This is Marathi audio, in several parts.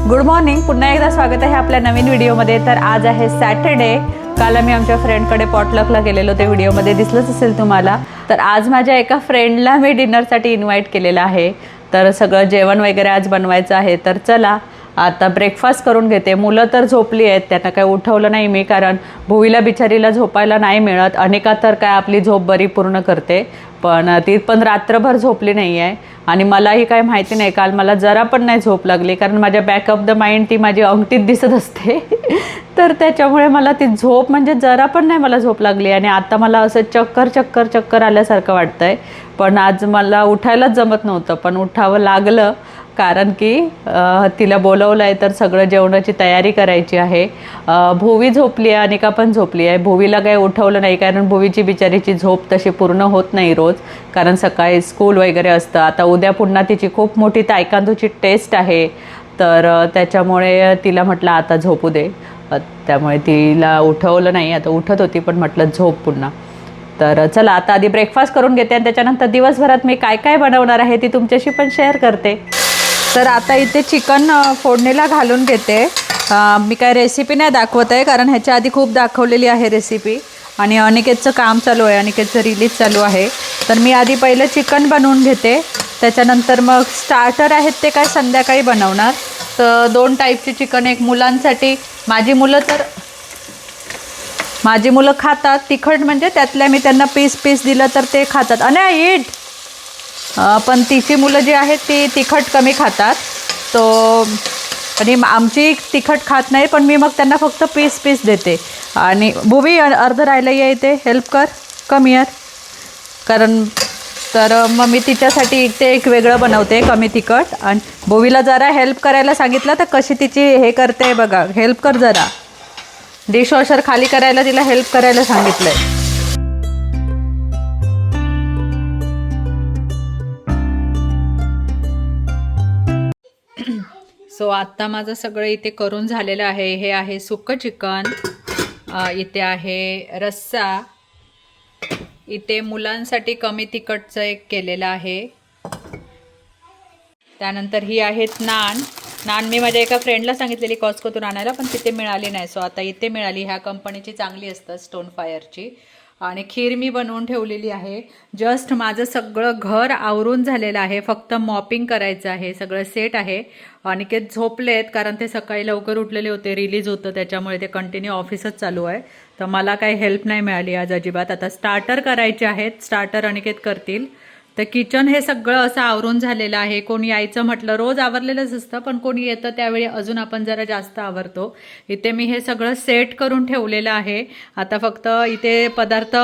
Good morning. पुन्हा एकदा स्वागत आहे आपल्या नवीन व्हिडिओमध्ये. तर आज आहे सॅटर्डे. काल आम्ही आमच्या फ्रेंडकडे पॉटलकला गेलेलो, ते व्हिडिओमध्ये दिसलंच असेल तुम्हाला. तर आज माझ्या एका फ्रेंडला मी डिनरसाठी इन्व्हाइट केलेलं आहे. तर सगळं जेवण वगैरे आज बनवायचं आहे. तर चला आता ब्रेकफास्ट करून घेते. मुलं तर झोपली आहेत, त्यांना काय उठवलं नाही मी, कारण भुवीला बिचारीला झोपायला नाही मिळत. अनिका तर काय आपली झोप बरी पूर्ण करते, पण ती पण रात्रभर झोपली नाही आहे. आणि मलाही काय माहिती नाही, काल मला जरा पण नाही झोप लागली, कारण माझ्या बॅक ऑफ द माइंड ती माझी अंगठीत दिसत असते. तर त्याच्यामुळे मला ती झोप म्हणजे जरा पण नाही मला झोप लागली. आणि आता मला असं चक्कर आल्यासारखं वाटतं आहे. पण आज मला उठायलाच जमत नव्हतं, पण उठावं लागलं, कारण की तिला बोलवलं आहे. तर सगळं जेवणाची तयारी करायची आहे. भुवी झोपली आहे, अनिका पण झोपली आहे. भुवीला काही उठवलं नाही, कारण भुवीची बिचारीची झोप तशी पूर्ण होत नाही रोज, कारण सकाळी स्कूल वगैरे असतं. आता उद्या पुन्हा तिची खूप मोठी तायकांदोची टेस्ट आहे. तर त्याच्यामुळे तिला म्हटलं आता झोपू दे. त्यामुळे तिला उठवलं नाही. आता उठत होती, पण म्हटलं झोप पुन्हा. तर चला आता आधी ब्रेकफास्ट करून घेते, आणि त्याच्यानंतर दिवसभरात मी काय काय बनवणार आहे ती तुमच्याशी पण शेअर करते. तर आता इथे चिकन फोडणीला घालून घेते. मी काय रेसिपी नाही दाखवत आहे, कारण ह्याच्या आधी खूप दाखवलेली आहे रेसिपी. आणि अनिकेतचं काम चालू आहे, अनिकेतचं रिलीज चालू आहे. तर मी आधी पहिलं चिकन बनवून घेते, त्याच्यानंतर मग स्टार्टर आहेत ते काय संध्याकाळी बनवणार. तर 2 टाईपची चिकन, एक मुलांसाठी. माझी मुलं खातात तिखट, म्हणजे त्यातल्या मी त्यांना पीस दिलं तर ते खातात. आणि इट पण तिची मुलं जी आहेत ती तिखट कमी खातात. तो आणि आमची तिखट खात नाही, पण मी मग त्यांना फक्त पीस देते. आणि भुवी अर्ध राहिलं आहे इथे, हेल्प कर, कम हिअर. कारण तर मग मी तिच्यासाठी इथे एक वेगळं बनवते कमी तिखट. आणि भुवीला जरा हेल्प करायला सांगितलं, तर कशी तिची हे करते बघा. हेल्प कर जरा, डिशवॉशर खाली करायला तिला हेल्प करायला सांगितलं आहे. सो आत्ता माझं सगळं इथे करून झालेलं आहे. हे आहे सुक्कं चिकन, इथे आहे रस्सा, इथे मुलांसाठी कमी तिखटचं एक केलेलं आहे. त्यानंतर ही आहेत नान मी माझ्या एका फ्रेंडला सांगितलेली कॉस्कोतून आणायला, पण तिथे मिळाली नाही. सो आता इथे मिळाली. ह्या कंपनीची चांगली असतात, स्टोन फायरची. आणि खीर मी बनवून ठेवलेली आहे. जस्ट माझं सगळं घर आवरून झालेलं आहे, फक्त मॉपिंग करायचं आहे. सगळं सेट आहे. अनिकेत झोपलेत, कारण ते सकाळी लवकर उठलेले होते, रिलीज होतं, त्याच्यामुळे ते कंटिन्यू ऑफिसच चालू आहे. तर मला काही हेल्प नाही मिळाली आज अजिबात. आता स्टार्टर करायचे आहेत, स्टार्टर अनिकेत करतील. तर किचन हे सगळं असं आवरून झालेलं आहे. कोणी यायचं म्हटलं, रोज आवरलेलंच असतं, पण कोणी येतं त्यावेळी अजून आपण जरा जास्त आवरतो. इथे मी हे सगळं सेट करून ठेवलेलं आहे. आता फक्त इथे पदार्थ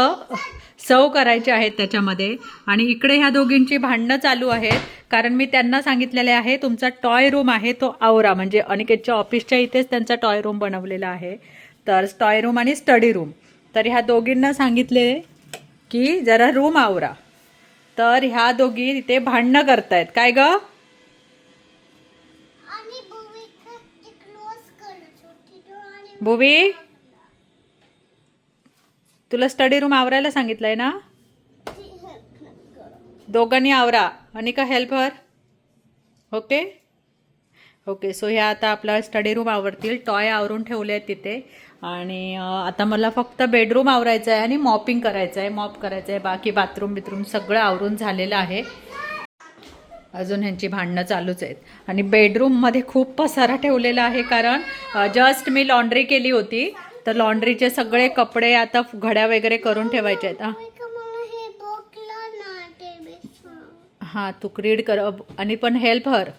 सर्व करायचे आहेत त्याच्यामध्ये. आणि इकडे ह्या दोघींची भांडणं चालू आहेत, कारण मी त्यांना सांगितलेले आहे तुमचा टॉय रूम आहे तो आवरा. म्हणजे अनिकेतच्या ऑफिसच्या इथेच त्यांचा टॉय रूम बनवलेला आहे. तर टॉय रूम आणि स्टडी रूम. तर ह्या दोघींना सांगितले की जरा रूम आवरा. तर ह्या दोघी तिथे भांडणं करतायत. काय ग? भुवी, तुला स्टडी रूम आवरायला सांगितलंय ना? दोघांनी आवरा. Anika help her. Okay. So ह्या आता आपला स्टडी रूम आवरतील. टॉय आवरून ठेवले आहेत तिथे. आणि आता मला फक्त बेडरूम आवरायचं आहे आणि मॉपिंग करायचं आहे, मॉप करायचं आहे. बाकी बाथरूम सगळं आवरून झालेलं आहे. अजून ह्यांची भांडणं चालूच आहेत. आणि बेडरूममध्ये खूप पसारा ठेवलेला आहे, कारण जस्ट मी लॉन्ड्री केली होती. तर लॉन्ड्रीचे सगळे कपडे आता घड्या वगैरे करून ठेवायचे आहेत. हां, तू रीड कर आणि पण हेल्प हर.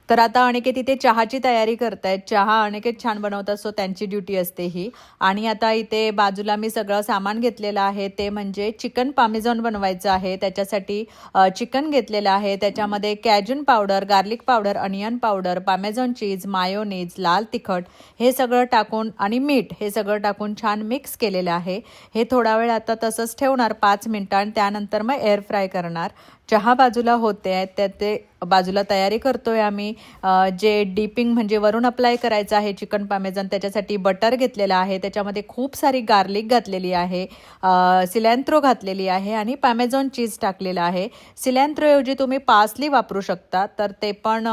तर आता अनिकेत इथे चहाची तयारी करतायत. चहा अनिकेत छान बनवतात, सो त्यांची ड्युटी असते ही. आणि आता इथे बाजूला मी सगळं सामान घेतलेलं आहे, ते म्हणजे चिकन पामेझॉन बनवायचं आहे. त्याच्यासाठी चिकन घेतलेलं आहे. त्याच्यामध्ये Cajun powder, garlic powder, onion powder, parmesan cheese, mayonnaise, लाल तिखट हे सगळं टाकून आणि मीठ हे सगळं टाकून छान मिक्स केलेलं आहे. हे थोडा वेळ आता तसंच ठेवणार 5 मिनिटं, आणि त्यानंतर मग एअर फ्राय करणार. चहा बाजूला होते आहेत त्या ते बाजूला तयारी करतोय आम्ही. जे डिपिंग म्हणजे वरून अप्लाय करायचं आहे चिकन पामेजन, त्याच्यासाठी बटर घेतलेलं आहे. त्याच्यामध्ये खूप सारी गार्लिक घातलेली आहे, सिलॅन्थ्रो घातलेली आहे आणि पामेझॉन चीज टाकलेलं आहे. सिलॅन्थ्रोऐवजी तुम्ही पार्सली वापरू शकता, तर ते पण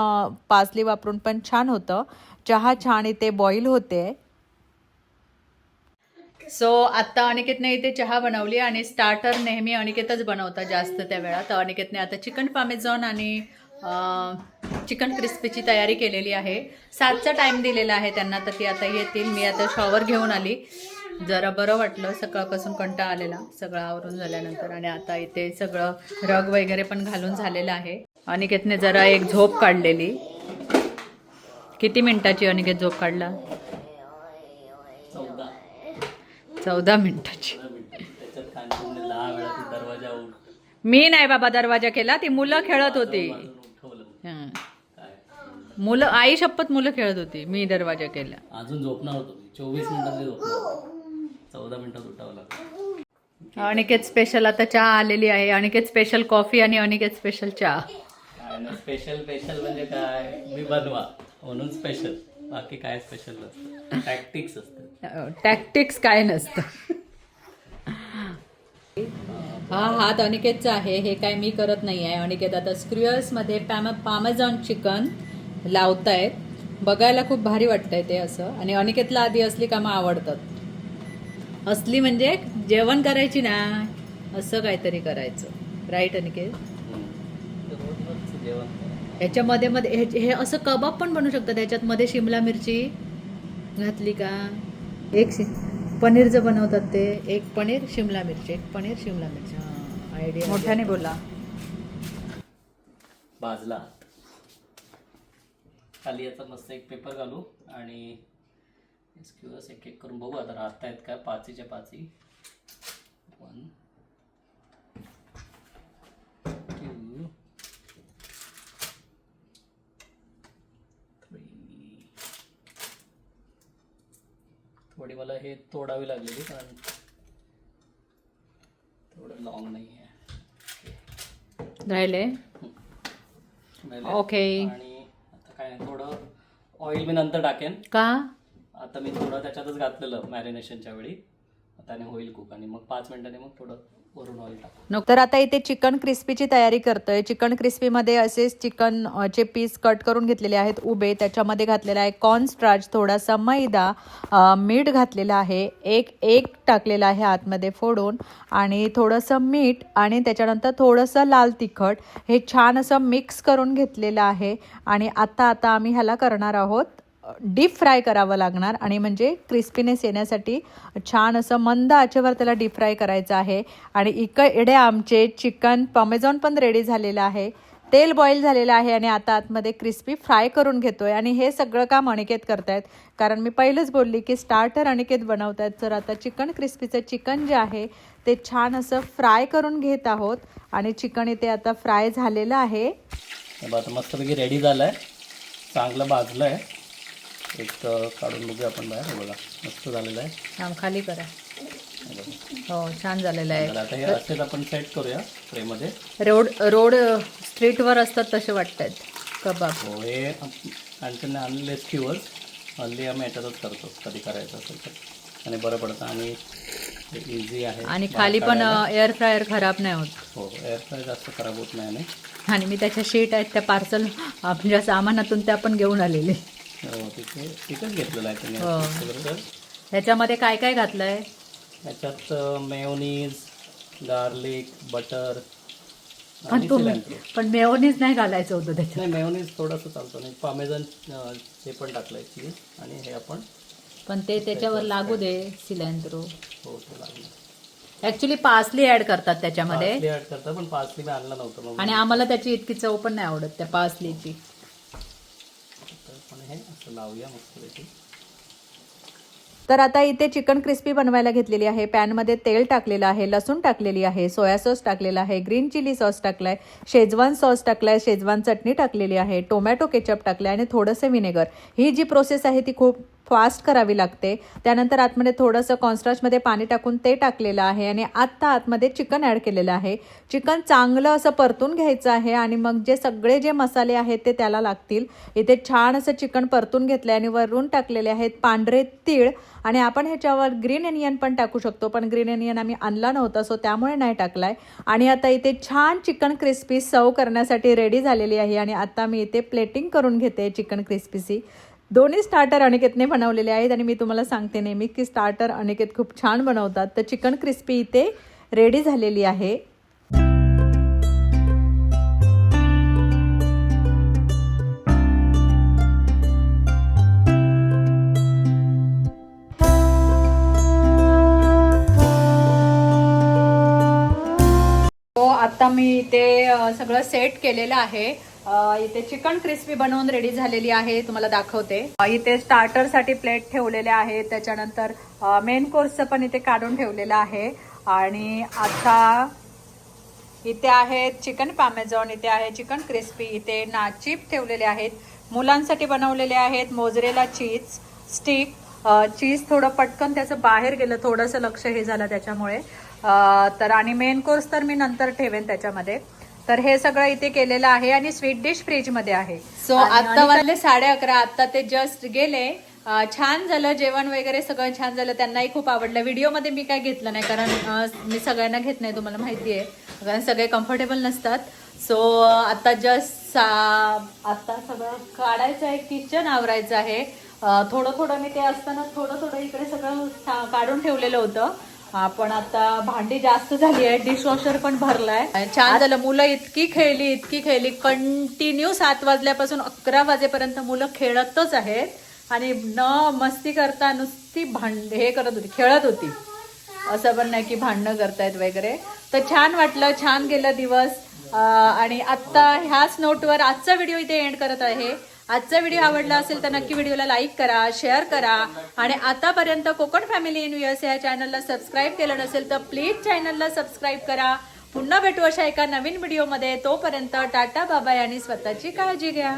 पार्सली वापरून पण छान होतं. चहा छान इथे बॉईल होते. सो आत्ता अनिकेतने इथे चहा बनवली आणि स्टार्टर नेहमी अनिकेतच बनवतात जास्त त्या वेळा. तर अनिकेतने आता चिकन पामेझॉन आणि चिकन क्रिस्पीची तयारी केलेली आहे. 7चा टाईम दिलेला आहे त्यांना, तर ती आता येतील. मी आता शॉवर घेऊन आली, जरा बरं वाटलं, सकाळपासून कंटाळा आलेला सगळं आवरून झाल्यानंतर. आणि आता इथे सगळं रग वगैरे पण घालून झालेलं आहे. अनिकेतने जरा एक झोप काढलेली. किती मिनिटाची अनिकेत झोप काढला? 14 मिनिटाची. मी नाही बाबा दरवाजा केला, ती मुलं खेळत होती. मुलं, आई शपथ मुलं खेळत होती, मी दरवाजा केला. अजून झोपणार होतो 24 मिनिटात झोपणार, 14 मिनिटात उठावं लागतं. अनिकेत स्पेशल आता चहा आलेली आहे. अनिकेत स्पेशल कॉफी आणि अनिकेत स्पेशल चहा. स्पेशल स्पेशल म्हणजे काय, मी बनवा म्हणून स्पेशल, बाकी काय स्पेशल नसतं. टॅक्टिक्स असतं. टॅक्टिक्स काय नसतं. हा हात अनिकेतचा आहे, हे काय मी करत नाही आहे. अनिकेत आता स्क्रूअर्समध्ये पामेझॉन चिकन लावतायत. बघायला खूप भारी वाटतंय ते असं. आणि अनिकेतला आधी असली कामं आवडतात. असली म्हणजे जेवण करायची ना, असं काहीतरी करायचं. राईट अनिकेत? ह्याच्यामध्ये मध्ये हे असं कबाब पण बनवू शकतात. त्याच्यात मध्ये शिमला मिरची घातली का, एक पनीरचं बनवतात ते, एक पनीर शिमला मिरची, एक पनीर शिमला मिरची. हा आयडिया. मोठ्याने बोला. भाजला खाली याचा मस्त एक पेपर घालू आणि स्क्यूअर्स एक एक करून बघू आता राहतायत का. 5च्या 5. 1 2 3. थोडी मला हे तोडावी लागलेली कारण थोडं लॉंग नाही आहे. राहिले ओके. आणि आता काय थोडं ऑइल मी नंतर टाकेन का. आता मी थोडं त्याच्यातच घातलेलं मॅरिनेशनच्या वेळी. आता होईल कुक आणि मग 5 मिनिटांनी मग थोडं वरून ऑइल टाकू. तर आता इथे चिकन क्रिस्पीची तयारी करतोय. चिकन क्रिस्पीमध्ये असेच चिकनचे पीस कट करून घेतलेले आहेत उभे. त्याच्यामध्ये घातलेला आहे कॉर्नस्टार्च, थोडासा मैदा, मीठ घातलेलं आहे, एक एग टाकलेला आहे आतमध्ये फोडून आणि थोडंसं मीठ आणि त्याच्यानंतर थोडंसं लाल तिखट. हे छान असं मिक्स करून घेतलेलं आहे. आणि आता आम्ही ह्याला करणार आहोत डीप फ्राय करावं लागणार. आणि म्हणजे क्रिस्पीनेस येण्यासाठी छान असं मंद आचेवर त्याला डीप फ्राय करायचं आहे. आणि इकडे आमचे चिकन पामेझॉन पण रेडी झालेलं आहे, तेल बॉईल झालेलं आहे आणि आता आतमध्ये क्रिस्पी फ्राय करून घेतोय. आणि हे सगळं काम अनिकेत करतायत, कारण मी पहिलंच बोलली की स्टार्टर अनिकेत बनवतायत. तर आता चिकन क्रिस्पीचं चिकन जे आहे ते छान असं फ्राय करून घेत आहोत. आणि चिकन इथे आता फ्राय झालेलं आहे. आता मस्तपैकी रेडी झालं आहे, चांगलं भाजलं आहे. एक काढून बघूया आपण बाहेर. हे बघा मस्त झालेलं आहे. खाली करा. हो छान झालेलं आहे. आता हे असेच आपण सेट करूया ट्रेमध्ये. रोड स्ट्रीटवर असतात तसे वाटतात कबाब. हो हे आणखीन आणलेले स्क्यूअर्स हल्ली आम्ही याच्यातच करतो कधी करायचं असेल तर, आणि बरं पडतं आणि इझी आहे. आणि खाली पण एअर फ्रायर खराब नाही होत. हो एअर फ्रायर जास्त खराब होत नाही. आणि मी त्याच्या शीट आहेत त्या पार्सल आपल्या सामानातून त्या पण घेऊन आलेले. हो तिथेच घेतलेलं आहे तुम्ही. ह्याच्यामध्ये काय काय घातलंय? ह्याच्यात मेयोनीज, गार्लिक, बटर. पण मेयोनीज नाही घालायचं होतं त्याच्यात. नाही मेयोनीज थोडंसं चालतं. नाही पामेझॉन हे पण टाकलंय चीज आणि हे आपण पण ते त्याच्यावर लागू दे सिलॅन्थ्रो. हो ते लागलं. ऍक्च्युली पार्सली ऍड करतात त्याच्यामध्ये. ऍड करतात पण पार्सली मी आणलं नव्हतं आणि आम्हाला त्याची इतकी चव पण नाही आवडत त्या पार्सलीची. हे असं लावूया मस्तपैकी. तर आता इथे चिकन क्रिस्पी बनवायला घेतलेली आहे. पॅनमध्ये तेल टाकलेलं आहे, लसूण टाकलेली आहे, सोया सॉस टाकलेला आहे, ग्रीन चिली सॉस टाकलाय, शेजवान सॉस टाकलाय, शेजवान चटणी टाकलेली आहे, टोमॅटो केचप टाकलाय आणि थोडंसं विनेगर. ही जी प्रोसेस आहे ती खूप फास्ट करावी लागते. त्यानंतर आतमध्ये थोडंसं कॉर्नस्टार्चमध्ये पाणी टाकून ते टाकलेलं आहे आणि आत्ता आतमध्ये चिकन ॲड केलेलं आहे. चिकन चांगलं असं परतून घ्यायचं आहे आणि मग जे सगळे जे मसाले आहेत ते त्याला लागतील. इथे छान असं चिकन परतून घेतलं आणि वरून टाकलेले आहेत पांढरे तीळ आणि आपण ह्याच्यावर ग्रीन अनियन पण टाकू शकतो, पण ग्रीन अनियन आम्ही आणला नव्हता सो त्यामुळे नाही टाकलाय. आणि आता इथे छान चिकन क्रिस्पी सर्व करण्यासाठी रेडी झालेली आहे आणि आता मी इथे प्लेटिंग करून घेते चिकन क्रिस्पीची. दोन्ही स्टार्टर अनिकेतने बनवलेले आहेत आणि मी तुम्हाला सांगते नेहमी की स्टार्टर अनिकेत खूप छान बनवतात. तर चिकन क्रिस्पी इथे रेडी झालेली आहे. आता मी इथे सगळं सेट केलेलं आहे. इथे चिकन क्रिस्पी बनवून रेडी झालेली आहे, तुम्हाला दाखवते. इथे स्टार्टरसाठी प्लेट ठेवलेले आहे, त्याच्यानंतर मेन कोर्सचं पण इथे काढून ठेवलेलं आहे. आणि आता इथे आहेत चिकन पामेझॉन, इथे आहे चिकन क्रिस्पी, इथे नाचिप ठेवलेले आहेत. मुलांसाठी बनवलेले आहेत मोझरेला चीज स्टिक. चीज थोडं पटकन त्याचं बाहेर गेलं, थोडंसं लक्ष हे झालं त्याच्यामुळे. तर आणि मेन कोर्स तर मी नंतर ठेवेन त्याच्यामध्ये. तर हे सगळं इथे केलेलं आहे आणि स्वीट डिश फ्रीजमध्ये आहे. सो आता वाजले 11:30. आता ते जस्ट गेले. छान झालं जेवण वगैरे, सगळं छान झालं. त्यांनाही खूप आवडलं. व्हिडिओमध्ये मी काय घेतलं नाही कारण मी सगळ्यांना घेत नाही, तुम्हाला माहिती आहे, कारण सगळे कम्फर्टेबल नसतात. सो आता जस्ट आता सगळं काढायचं आहे, किचन आवरायचं आहे. थोडं थोडं मी ते असताना थोडं थोडं इकडे सगळं काढून ठेवलेलं होतं. पण आता भांडी जास्त झाली आहे, डिशवॉशर पण भरलाय. छान झालं. मुलं इतकी खेळली कंटिन्यू 7 वाजल्यापासून 11 वाजेपर्यंत मुलं खेळतच आहेत आणि न मस्ती करता नुसती हे करत होती, खेळत होती. असं पण नाही की भांडणं करतायत वगैरे. तर छान वाटलं, छान गेलं दिवस. आणि आत्ता ह्याच नोटवर आजचा व्हिडिओ इथे एंड करत आहे. आजचा व्हिडिओ आवडला असेल तर नक्की व्हिडिओला लाईक करा, शेअर करा आणि आतापर्यंत कोकण फॅमिली इन USA या चॅनलला सबस्क्राईब केलं नसेल तर प्लीज चॅनलला सबस्क्राईब करा. पुन्हा भेटू अशा एका नवीन व्हिडिओमध्ये. तोपर्यंत टाटा बाबाय आणि स्वतःची काळजी घ्या.